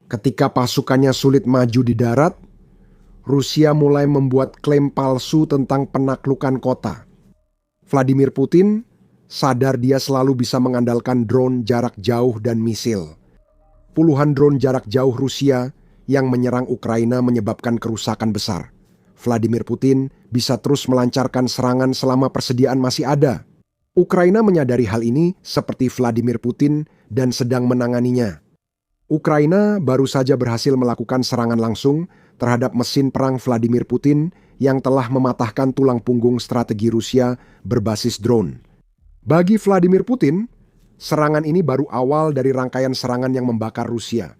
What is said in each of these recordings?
Ketika pasukannya sulit maju di darat, Rusia mulai membuat klaim palsu tentang penaklukan kota. Vladimir Putin sadar dia selalu bisa mengandalkan drone jarak jauh dan misil. Puluhan drone jarak jauh Rusia yang menyerang Ukraina menyebabkan kerusakan besar. Vladimir Putin bisa terus melancarkan serangan selama persediaan masih ada. Ukraina menyadari hal ini seperti Vladimir Putin dan sedang menanganinya. Ukraina baru saja berhasil melakukan serangan langsung terhadap mesin perang Vladimir Putin yang telah mematahkan tulang punggung strategi Rusia berbasis drone. Bagi Vladimir Putin, serangan ini baru awal dari rangkaian serangan yang membakar Rusia.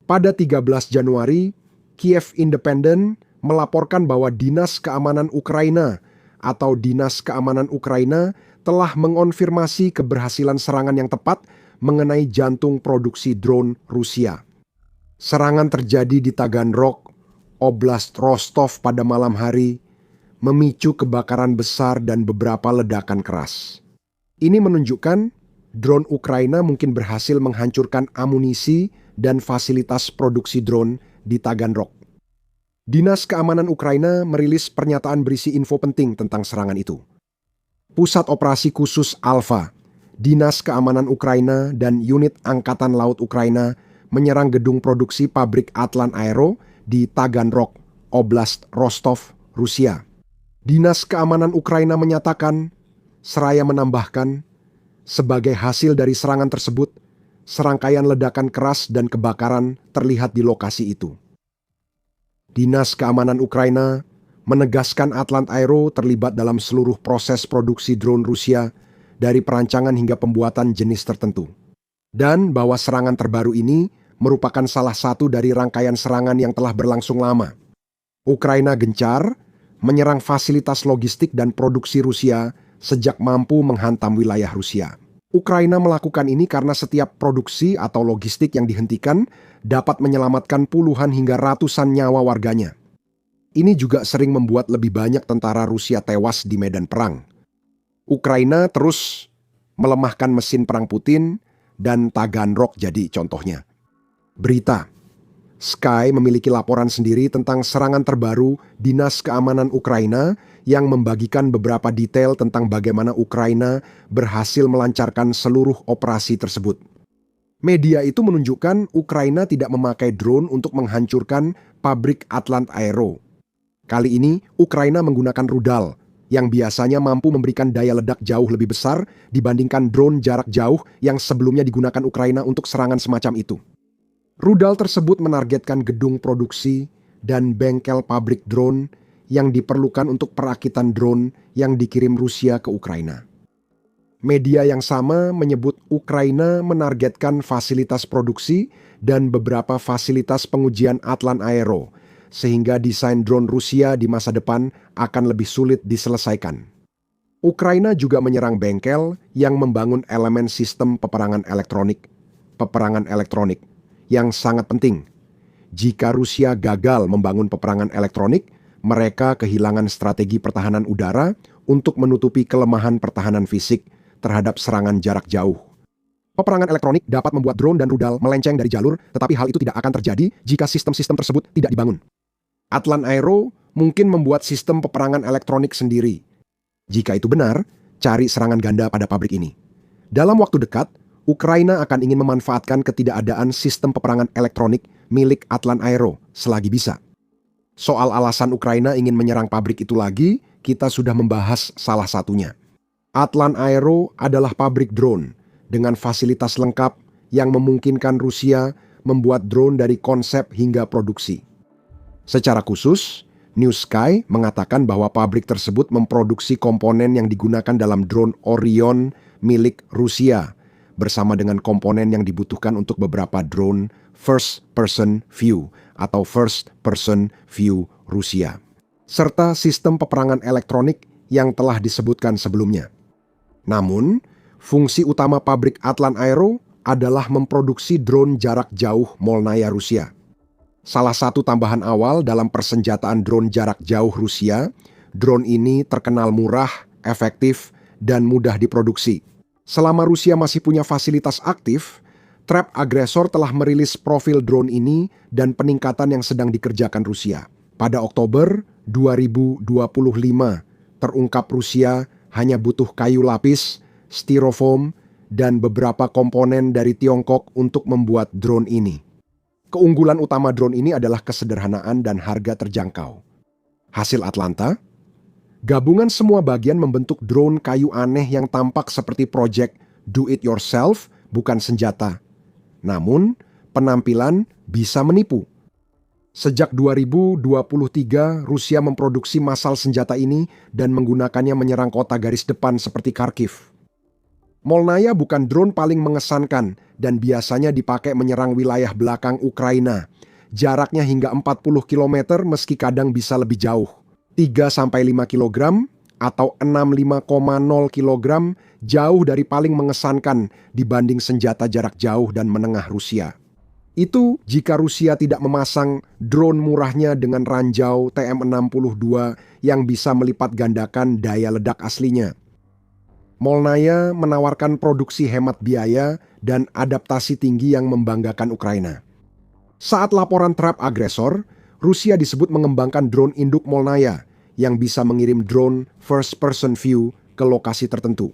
Pada 13 Januari, Kiev Independent melaporkan bahwa Dinas Keamanan Ukraina atau Dinas Keamanan Ukraina telah mengonfirmasi keberhasilan serangan yang tepat mengenai jantung produksi drone Rusia. Serangan terjadi di Taganrog, Oblast Rostov pada malam hari, memicu kebakaran besar dan beberapa ledakan keras. Ini menunjukkan drone Ukraina mungkin berhasil menghancurkan amunisi dan fasilitas produksi drone di Taganrog. Dinas Keamanan Ukraina merilis pernyataan berisi info penting tentang serangan itu. Pusat Operasi Khusus Alfa, Dinas Keamanan Ukraina dan unit Angkatan Laut Ukraina menyerang gedung produksi pabrik Atlan Aero di Taganrog, Oblast Rostov, Rusia. Dinas Keamanan Ukraina menyatakan, seraya menambahkan, sebagai hasil dari serangan tersebut, serangkaian ledakan keras dan kebakaran terlihat di lokasi itu. Dinas Keamanan Ukraina menegaskan Atlan Aero terlibat dalam seluruh proses produksi drone Rusia dari perancangan hingga pembuatan jenis tertentu. Dan bahwa serangan terbaru ini merupakan salah satu dari rangkaian serangan yang telah berlangsung lama. Ukraina gencar menyerang fasilitas logistik dan produksi Rusia sejak mampu menghantam wilayah Rusia. Ukraina melakukan ini karena setiap produksi atau logistik yang dihentikan dapat menyelamatkan puluhan hingga ratusan nyawa warganya. Ini juga sering membuat lebih banyak tentara Rusia tewas di medan perang. Ukraina terus melemahkan mesin perang Putin dan Taganrog jadi contohnya. Berita. Sky memiliki laporan sendiri tentang serangan terbaru Dinas Keamanan Ukraina yang membagikan beberapa detail tentang bagaimana Ukraina berhasil melancarkan seluruh operasi tersebut. Media itu menunjukkan Ukraina tidak memakai drone untuk menghancurkan pabrik Atlan Aero. Kali ini Ukraina menggunakan rudal yang biasanya mampu memberikan daya ledak jauh lebih besar dibandingkan drone jarak jauh yang sebelumnya digunakan Ukraina untuk serangan semacam itu. Rudal tersebut menargetkan gedung produksi dan bengkel pabrik drone yang diperlukan untuk perakitan drone yang dikirim Rusia ke Ukraina. Media yang sama menyebut Ukraina menargetkan fasilitas produksi dan beberapa fasilitas pengujian Atlan Aero, sehingga desain drone Rusia di masa depan akan lebih sulit diselesaikan. Ukraina juga menyerang bengkel yang membangun elemen sistem peperangan elektronik yang sangat penting. Jika Rusia gagal membangun peperangan elektronik, mereka kehilangan strategi pertahanan udara untuk menutupi kelemahan pertahanan fisik terhadap serangan jarak jauh. Peperangan elektronik dapat membuat drone dan rudal melenceng dari jalur, tetapi hal itu tidak akan terjadi jika sistem-sistem tersebut tidak dibangun. Atlan Aero mungkin membuat sistem peperangan elektronik sendiri. Jika itu benar, cari serangan ganda pada pabrik ini. Dalam waktu dekat, Ukraina akan ingin memanfaatkan ketidakadaan sistem peperangan elektronik milik Atlan Aero selagi bisa. Soal alasan Ukraina ingin menyerang pabrik itu lagi, kita sudah membahas salah satunya. Atlan Aero adalah pabrik drone dengan fasilitas lengkap yang memungkinkan Rusia membuat drone dari konsep hingga produksi. Secara khusus, New Sky mengatakan bahwa pabrik tersebut memproduksi komponen yang digunakan dalam drone Orion milik Rusia, bersama dengan komponen yang dibutuhkan untuk beberapa drone first person view atau first person view Rusia, serta sistem peperangan elektronik yang telah disebutkan sebelumnya. Namun, fungsi utama pabrik Atlan Aero adalah memproduksi drone jarak jauh Molnaya Rusia. Salah satu tambahan awal dalam persenjataan drone jarak jauh Rusia, drone ini terkenal murah, efektif, dan mudah diproduksi. Selama Rusia masih punya fasilitas aktif, Trap agresor telah merilis profil drone ini dan peningkatan yang sedang dikerjakan Rusia. Pada Oktober 2025, terungkap Rusia hanya butuh kayu lapis, styrofoam, dan beberapa komponen dari Tiongkok untuk membuat drone ini. Keunggulan utama drone ini adalah kesederhanaan dan harga terjangkau. Hasil Atlanta, gabungan semua bagian membentuk drone kayu aneh yang tampak seperti proyek do-it-yourself, bukan senjata. Namun, penampilan bisa menipu. Sejak 2023, Rusia memproduksi massal senjata ini dan menggunakannya menyerang kota garis depan seperti Kharkiv. Molnaya bukan drone paling mengesankan dan biasanya dipakai menyerang wilayah belakang Ukraina. Jaraknya hingga 40 km meski kadang bisa lebih jauh. 3-5 kg atau 65,0 kg jauh dari paling mengesankan dibanding senjata jarak jauh dan menengah Rusia. Itu jika Rusia tidak memasang drone murahnya dengan ranjau TM62 yang bisa melipat gandakan daya ledak aslinya. Molnaya menawarkan produksi hemat biaya dan adaptasi tinggi yang membanggakan Ukraina. Saat laporan trap agresor, Rusia disebut mengembangkan drone induk Molnaya yang bisa mengirim drone first person view ke lokasi tertentu.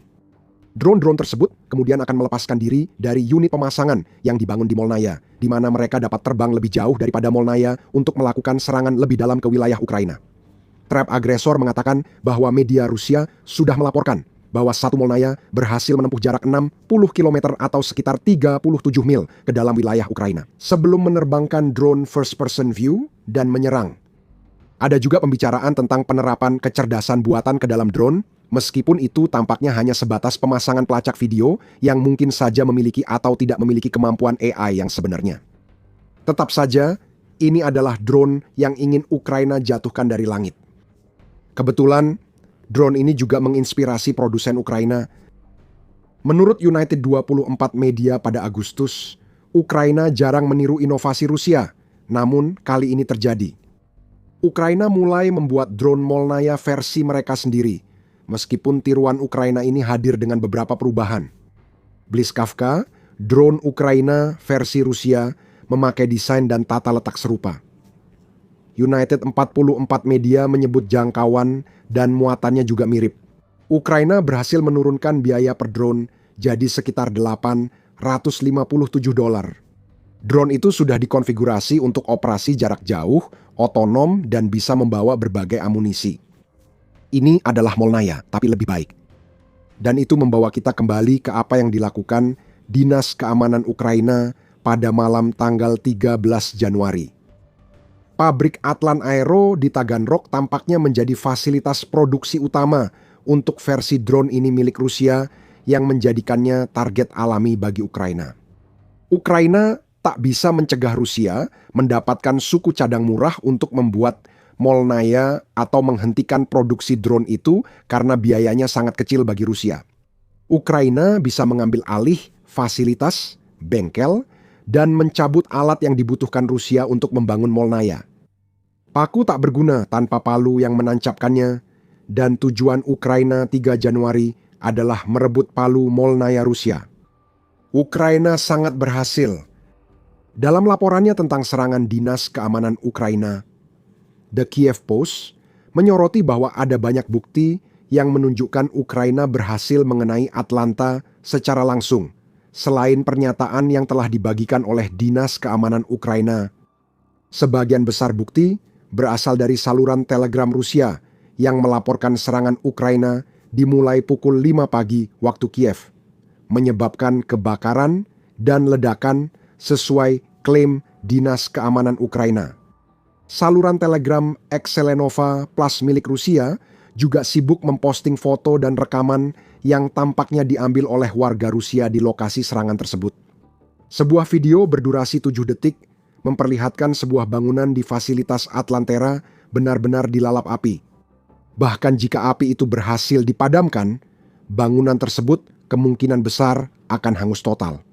Drone-drone tersebut kemudian akan melepaskan diri dari unit pemasangan yang dibangun di Molnaya, di mana mereka dapat terbang lebih jauh daripada Molnaya untuk melakukan serangan lebih dalam ke wilayah Ukraina. Trap agresor mengatakan bahwa media Rusia sudah melaporkan bahwa satu Molnaya berhasil menempuh jarak 60 km atau sekitar 37 mil ke dalam wilayah Ukraina sebelum menerbangkan drone first person view dan menyerang. Ada juga pembicaraan tentang penerapan kecerdasan buatan ke dalam drone, meskipun itu tampaknya hanya sebatas pemasangan pelacak video yang mungkin saja memiliki atau tidak memiliki kemampuan AI yang sebenarnya. Tetap saja, ini adalah drone yang ingin Ukraina jatuhkan dari langit. Kebetulan, drone ini juga menginspirasi produsen Ukraina. Menurut United 24 Media pada Agustus, Ukraina jarang meniru inovasi Rusia, namun kali ini terjadi. Ukraina mulai membuat drone Molnaya versi mereka sendiri, meskipun tiruan Ukraina ini hadir dengan beberapa perubahan. Bliskavka, drone Ukraina versi Rusia, memakai desain dan tata letak serupa. United 44 Media menyebut jangkauan dan muatannya juga mirip. Ukraina berhasil menurunkan biaya per drone jadi sekitar $857. Drone itu sudah dikonfigurasi untuk operasi jarak jauh, otonom, dan bisa membawa berbagai amunisi. Ini adalah Molnaya, tapi lebih baik. Dan itu membawa kita kembali ke apa yang dilakukan Dinas Keamanan Ukraina pada malam tanggal 13 Januari. Pabrik Atlan Aero di Taganrog tampaknya menjadi fasilitas produksi utama untuk versi drone ini milik Rusia yang menjadikannya target alami bagi Ukraina. Ukraina tak bisa mencegah Rusia mendapatkan suku cadang murah untuk membuat Molnaya atau menghentikan produksi drone itu karena biayanya sangat kecil bagi Rusia. Ukraina bisa mengambil alih fasilitas, bengkel, dan mencabut alat yang dibutuhkan Rusia untuk membangun Molnaya. Paku tak berguna tanpa palu yang menancapkannya, dan tujuan Ukraina 3 Januari adalah merebut palu Molnaya Rusia. Ukraina sangat berhasil. Dalam laporannya tentang serangan Dinas Keamanan Ukraina, The Kiev Post menyoroti bahwa ada banyak bukti yang menunjukkan Ukraina berhasil mengenai Atlanta secara langsung, selain pernyataan yang telah dibagikan oleh Dinas Keamanan Ukraina. Sebagian besar bukti berasal dari saluran Telegram Rusia yang melaporkan serangan Ukraina dimulai pukul 5 pagi waktu Kiev, menyebabkan kebakaran dan ledakan sesuai klaim Dinas Keamanan Ukraina. Saluran Telegram Excelenova Plus milik Rusia juga sibuk memposting foto dan rekaman yang tampaknya diambil oleh warga Rusia di lokasi serangan tersebut. Sebuah video berdurasi 7 detik memperlihatkan sebuah bangunan di fasilitas Atlantera benar-benar dilalap api. Bahkan jika api itu berhasil dipadamkan, bangunan tersebut kemungkinan besar akan hangus total.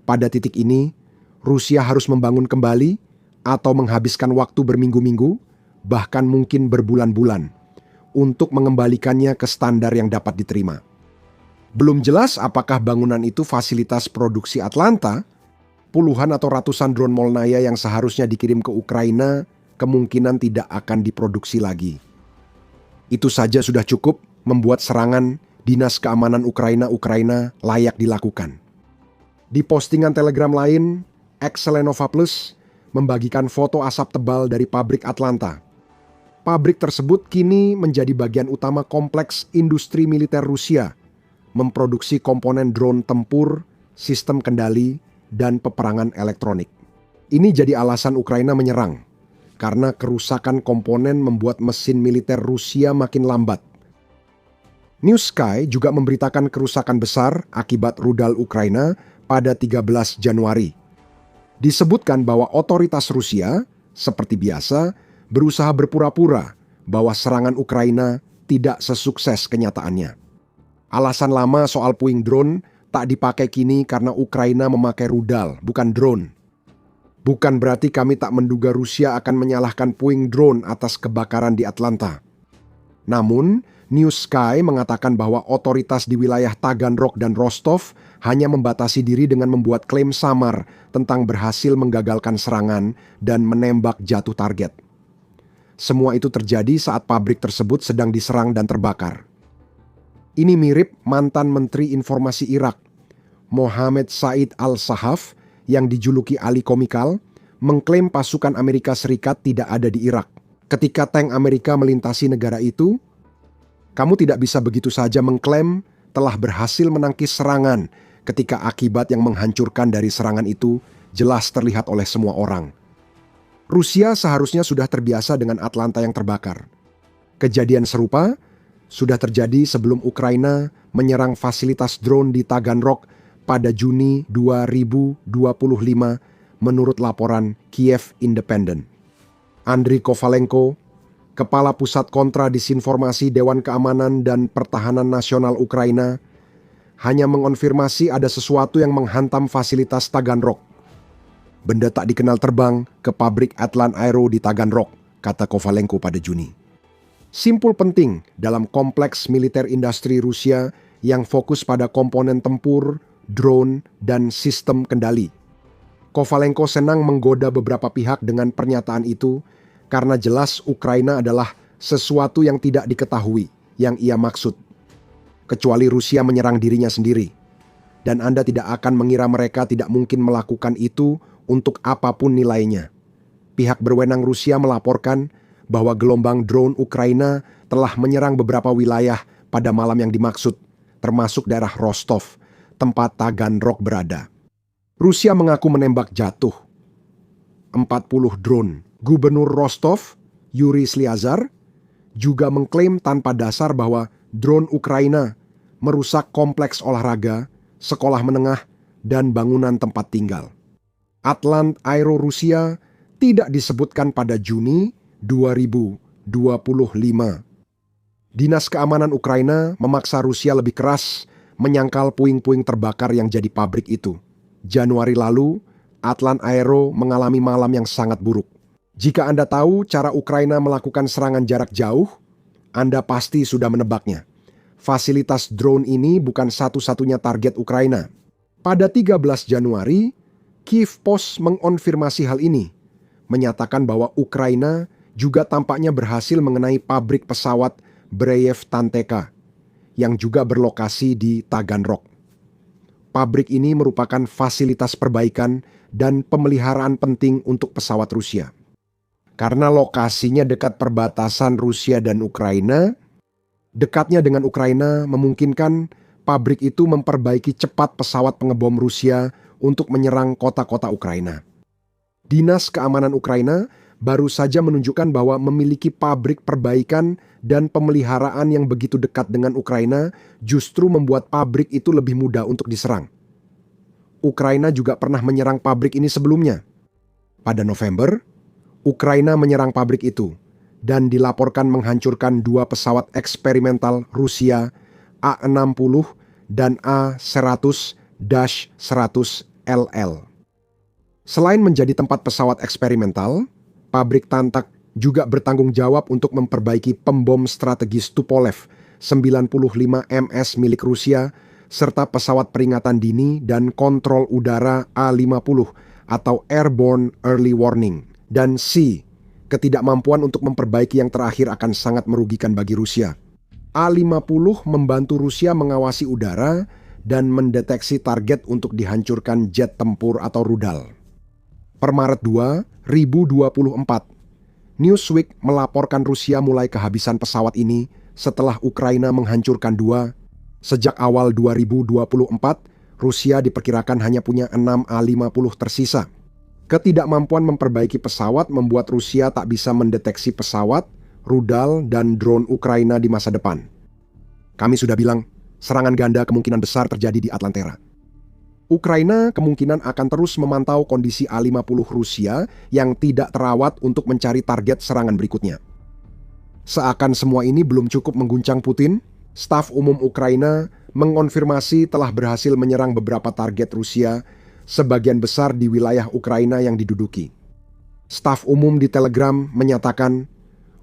Pada titik ini, Rusia harus membangun kembali atau menghabiskan waktu berminggu-minggu, bahkan mungkin berbulan-bulan, untuk mengembalikannya ke standar yang dapat diterima. Belum jelas apakah bangunan itu fasilitas produksi Atlanta puluhan atau ratusan drone Molnaya yang seharusnya dikirim ke Ukraina kemungkinan tidak akan diproduksi lagi. Itu saja sudah cukup membuat serangan Dinas Keamanan Ukraina layak dilakukan. Di postingan Telegram lain, Excelenova Plus membagikan foto asap tebal dari pabrik Atlanta. Pabrik tersebut kini menjadi bagian utama kompleks industri militer Rusia, memproduksi komponen drone tempur, sistem kendali, dan peperangan elektronik. Ini jadi alasan Ukraina menyerang, karena kerusakan komponen membuat mesin militer Rusia makin lambat. New Sky juga memberitakan kerusakan besar akibat rudal Ukraina pada 13 Januari. Disebutkan bahwa otoritas Rusia, seperti biasa, berusaha berpura-pura bahwa serangan Ukraina tidak sesukses kenyataannya. Alasan lama soal puing drone tak dipakai kini karena Ukraina memakai rudal, bukan drone. Bukan berarti kami tak menduga Rusia akan menyalahkan puing drone atas kebakaran di Atlanta. Namun, New Sky mengatakan bahwa otoritas di wilayah Taganrog dan Rostov hanya membatasi diri dengan membuat klaim samar tentang berhasil menggagalkan serangan dan menembak jatuh target. Semua itu terjadi saat pabrik tersebut sedang diserang dan terbakar. Ini mirip mantan Menteri Informasi Irak, Mohammed Said al-Sahaf, yang dijuluki Ali Komikal, mengklaim pasukan Amerika Serikat tidak ada di Irak. Ketika tank Amerika melintasi negara itu, kamu tidak bisa begitu saja mengklaim telah berhasil menangkis serangan ketika akibat yang menghancurkan dari serangan itu jelas terlihat oleh semua orang. Rusia seharusnya sudah terbiasa dengan Atlanta yang terbakar. Kejadian serupa sudah terjadi sebelum Ukraina menyerang fasilitas drone di Taganrog pada Juni 2025 menurut laporan Kiev Independent. Andriy Kovalenko, Kepala Pusat Kontra Disinformasi Dewan Keamanan dan Pertahanan Nasional Ukraina, hanya mengonfirmasi ada sesuatu yang menghantam fasilitas Taganrog. Benda tak dikenal terbang ke pabrik Atlan Aero di Taganrog, kata Kovalenko pada Juni. Simpul penting dalam kompleks militer industri Rusia yang fokus pada komponen tempur, drone, dan sistem kendali. Kovalenko senang menggoda beberapa pihak dengan pernyataan itu karena jelas Ukraina adalah sesuatu yang tidak diketahui yang ia maksud. Kecuali Rusia menyerang dirinya sendiri. Dan Anda tidak akan mengira mereka tidak mungkin melakukan itu untuk apapun nilainya. Pihak berwenang Rusia melaporkan bahwa gelombang drone Ukraina telah menyerang beberapa wilayah pada malam yang dimaksud, termasuk daerah Rostov, tempat Taganrog berada. Rusia mengaku menembak jatuh 40 drone. Gubernur Rostov, Yuri Slyazar, juga mengklaim tanpa dasar bahwa drone Ukraina merusak kompleks olahraga, sekolah menengah, dan bangunan tempat tinggal. Atlan Aero Rusia tidak disebutkan pada Juni 2025. Dinas Keamanan Ukraina memaksa Rusia lebih keras menyangkal puing-puing terbakar yang jadi pabrik itu. Januari lalu, Atlan Aero mengalami malam yang sangat buruk. Jika Anda tahu cara Ukraina melakukan serangan jarak jauh, Anda pasti sudah menebaknya. Fasilitas drone ini bukan satu-satunya target Ukraina. Pada 13 Januari, Kyiv Post mengonfirmasi hal ini, menyatakan bahwa Ukraina juga tampaknya berhasil mengenai pabrik pesawat Breyev Tanteka yang juga berlokasi di Taganrog. Pabrik ini merupakan fasilitas perbaikan dan pemeliharaan penting untuk pesawat Rusia. Karena lokasinya dekat perbatasan Rusia dan Ukraina, dekatnya dengan Ukraina memungkinkan pabrik itu memperbaiki cepat pesawat pengebom Rusia untuk menyerang kota-kota Ukraina. Dinas Keamanan Ukraina baru saja menunjukkan bahwa memiliki pabrik perbaikan dan pemeliharaan yang begitu dekat dengan Ukraina justru membuat pabrik itu lebih mudah untuk diserang. Ukraina juga pernah menyerang pabrik ini sebelumnya. Pada November, Ukraina menyerang pabrik itu dan dilaporkan menghancurkan 2 pesawat eksperimental Rusia A-60 dan A-100-100LL. Selain menjadi tempat pesawat eksperimental, pabrik Tantak juga bertanggung jawab untuk memperbaiki pembom strategis Tupolev 95 MS milik Rusia serta pesawat peringatan dini dan kontrol udara A-50 atau Airborne Early Warning. Dan C, ketidakmampuan untuk memperbaiki yang terakhir akan sangat merugikan bagi Rusia. A-50 membantu Rusia mengawasi udara dan mendeteksi target untuk dihancurkan jet tempur atau rudal. Per Maret 2024, Newsweek melaporkan Rusia mulai kehabisan pesawat ini setelah Ukraina menghancurkan 2. Sejak awal 2024, Rusia diperkirakan hanya punya 6 A-50 tersisa. Ketidakmampuan memperbaiki pesawat membuat Rusia tak bisa mendeteksi pesawat, rudal, dan drone Ukraina di masa depan. Kami sudah bilang, serangan ganda kemungkinan besar terjadi di Atlantera. Ukraina kemungkinan akan terus memantau kondisi A-50 Rusia yang tidak terawat untuk mencari target serangan berikutnya. Seakan semua ini belum cukup mengguncang Putin, staf umum Ukraina mengonfirmasi telah berhasil menyerang beberapa target Rusia, sebagian besar di wilayah Ukraina yang diduduki. Staf umum di Telegram menyatakan,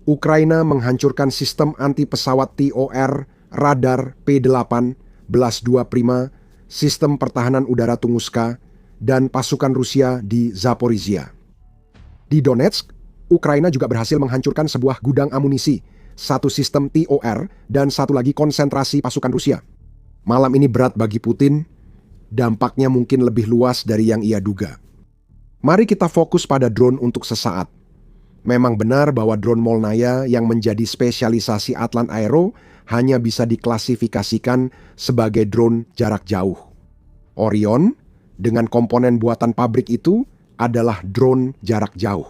Ukraina menghancurkan sistem anti-pesawat TOR, radar P-8, Blas-2 Prima, sistem pertahanan udara Tunguska, dan pasukan Rusia di Zaporizhia. Di Donetsk, Ukraina juga berhasil menghancurkan sebuah gudang amunisi, satu sistem TOR, dan satu lagi konsentrasi pasukan Rusia. Malam ini berat bagi Putin, dampaknya mungkin lebih luas dari yang ia duga. Mari kita fokus pada drone untuk sesaat. Memang benar bahwa drone Molnaya yang menjadi spesialisasi Atlan Aero hanya bisa diklasifikasikan sebagai drone jarak jauh. Orion, dengan komponen buatan pabrik itu, adalah drone jarak jauh.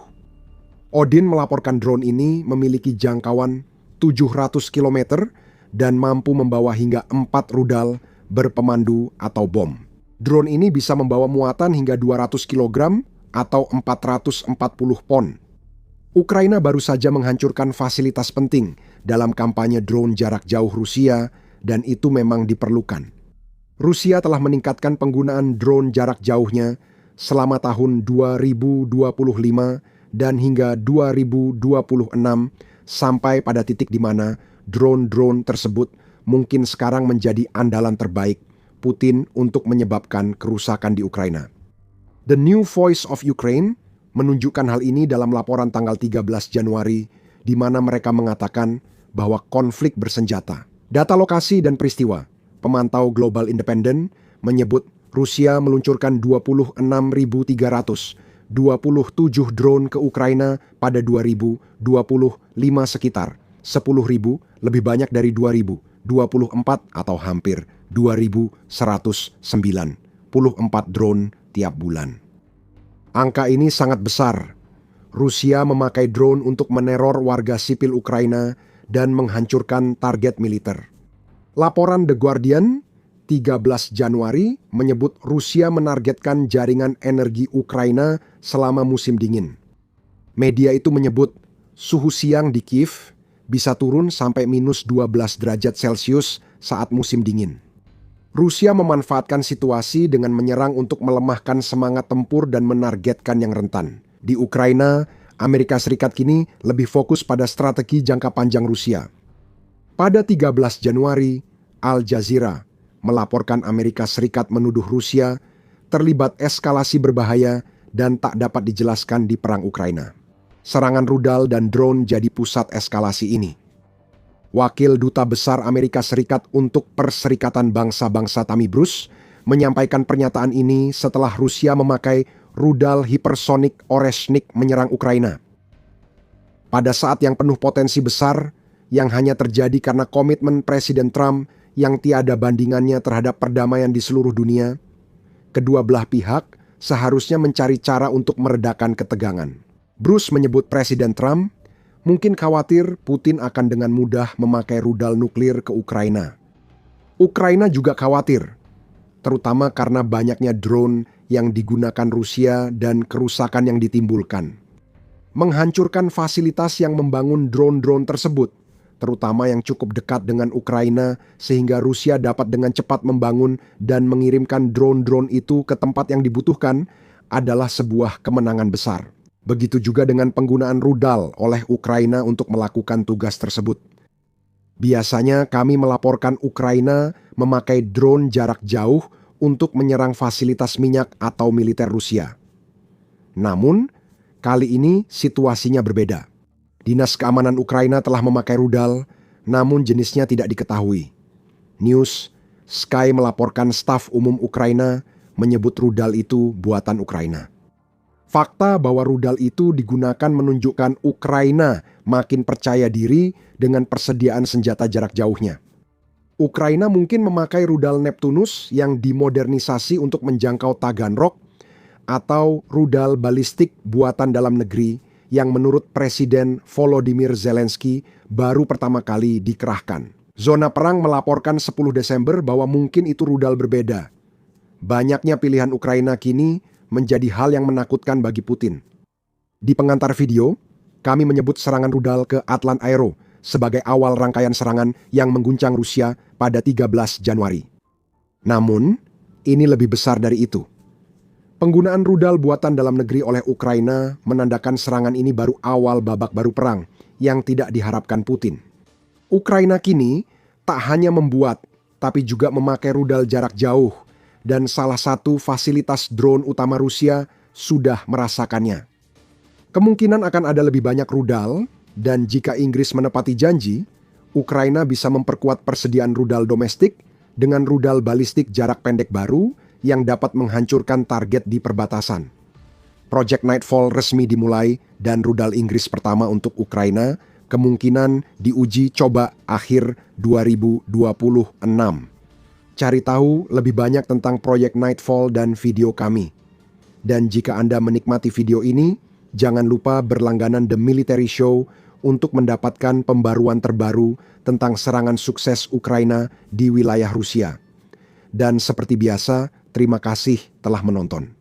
Odin melaporkan drone ini memiliki jangkauan 700 km dan mampu membawa hingga 4 rudal berpemandu atau bom. Drone ini bisa membawa muatan hingga 200 kg atau 440 pon. Ukraina baru saja menghancurkan fasilitas penting dalam kampanye drone jarak jauh Rusia, dan itu memang diperlukan. Rusia telah meningkatkan penggunaan drone jarak jauhnya selama tahun 2025 dan hingga 2026 sampai pada titik di mana drone-drone tersebut mungkin sekarang menjadi andalan terbaik Putin untuk menyebabkan kerusakan di Ukraina. The New Voice of Ukraine menunjukkan hal ini dalam laporan tanggal 13 Januari, di mana mereka mengatakan bahwa konflik bersenjata. Data lokasi dan peristiwa, pemantau Global Independent menyebut Rusia meluncurkan 26.327 drone ke Ukraina pada 2025 sekitar 10.000, lebih banyak dari 2024 atau hampir 2.194 drone tiap bulan. Angka ini sangat besar. Rusia memakai drone untuk meneror warga sipil Ukraina dan menghancurkan target militer. Laporan The Guardian 13 Januari menyebut Rusia menargetkan jaringan energi Ukraina selama musim dingin. Media itu menyebut suhu siang di Kiev bisa turun sampai minus 12 derajat Celcius saat musim dingin. Rusia memanfaatkan situasi dengan menyerang untuk melemahkan semangat tempur dan menargetkan yang rentan. Di Ukraina, Amerika Serikat kini lebih fokus pada strategi jangka panjang Rusia. Pada 13 Januari, Al Jazeera melaporkan Amerika Serikat menuduh Rusia terlibat eskalasi berbahaya dan tak dapat dijelaskan di perang Ukraina. Serangan rudal dan drone jadi pusat eskalasi ini. Wakil Duta Besar Amerika Serikat untuk Perserikatan Bangsa-Bangsa Tammy Bruce menyampaikan pernyataan ini setelah Rusia memakai rudal hipersonik Oreshnik menyerang Ukraina. Pada saat yang penuh potensi besar, yang hanya terjadi karena komitmen Presiden Trump yang tiada bandingannya terhadap perdamaian di seluruh dunia, kedua belah pihak seharusnya mencari cara untuk meredakan ketegangan. Bruce menyebut Presiden Trump mungkin khawatir Putin akan dengan mudah memakai rudal nuklir ke Ukraina. Ukraina juga khawatir, terutama karena banyaknya drone yang digunakan Rusia dan kerusakan yang ditimbulkan. Menghancurkan fasilitas yang membangun drone-drone tersebut, terutama yang cukup dekat dengan Ukraina, sehingga Rusia dapat dengan cepat membangun dan mengirimkan drone-drone itu ke tempat yang dibutuhkan, adalah sebuah kemenangan besar. Begitu juga dengan penggunaan rudal oleh Ukraina untuk melakukan tugas tersebut. Biasanya kami melaporkan Ukraina memakai drone jarak jauh untuk menyerang fasilitas minyak atau militer Rusia. Namun, kali ini situasinya berbeda. Dinas Keamanan Ukraina telah memakai rudal, namun jenisnya tidak diketahui. News Sky melaporkan staf umum Ukraina menyebut rudal itu buatan Ukraina. Fakta bahwa rudal itu digunakan menunjukkan Ukraina makin percaya diri dengan persediaan senjata jarak jauhnya. Ukraina mungkin memakai rudal Neptunus yang dimodernisasi untuk menjangkau Taganrog atau rudal balistik buatan dalam negeri yang menurut Presiden Volodymyr Zelensky baru pertama kali dikerahkan. Zona Perang melaporkan 10 Desember bahwa mungkin itu rudal berbeda. Banyaknya pilihan Ukraina kini menjadi hal yang menakutkan bagi Putin. Di pengantar video, kami menyebut serangan rudal ke Atlan Aero sebagai awal rangkaian serangan yang mengguncang Rusia pada 13 Januari. Namun, ini lebih besar dari itu. Penggunaan rudal buatan dalam negeri oleh Ukraina menandakan serangan ini baru awal babak baru perang yang tidak diharapkan Putin. Ukraina kini tak hanya membuat, tapi juga memakai rudal jarak jauh, dan salah satu fasilitas drone utama Rusia sudah merasakannya. Kemungkinan akan ada lebih banyak rudal, dan jika Inggris menepati janji, Ukraina bisa memperkuat persediaan rudal domestik dengan rudal balistik jarak pendek baru yang dapat menghancurkan target di perbatasan. Project Nightfall resmi dimulai dan rudal Inggris pertama untuk Ukraina kemungkinan diuji coba akhir 2026. Cari tahu lebih banyak tentang proyek Nightfall dan video kami. Dan jika Anda menikmati video ini, jangan lupa berlangganan The Military Show untuk mendapatkan pembaruan terbaru tentang serangan sukses Ukraina di wilayah Rusia. Dan seperti biasa, terima kasih telah menonton.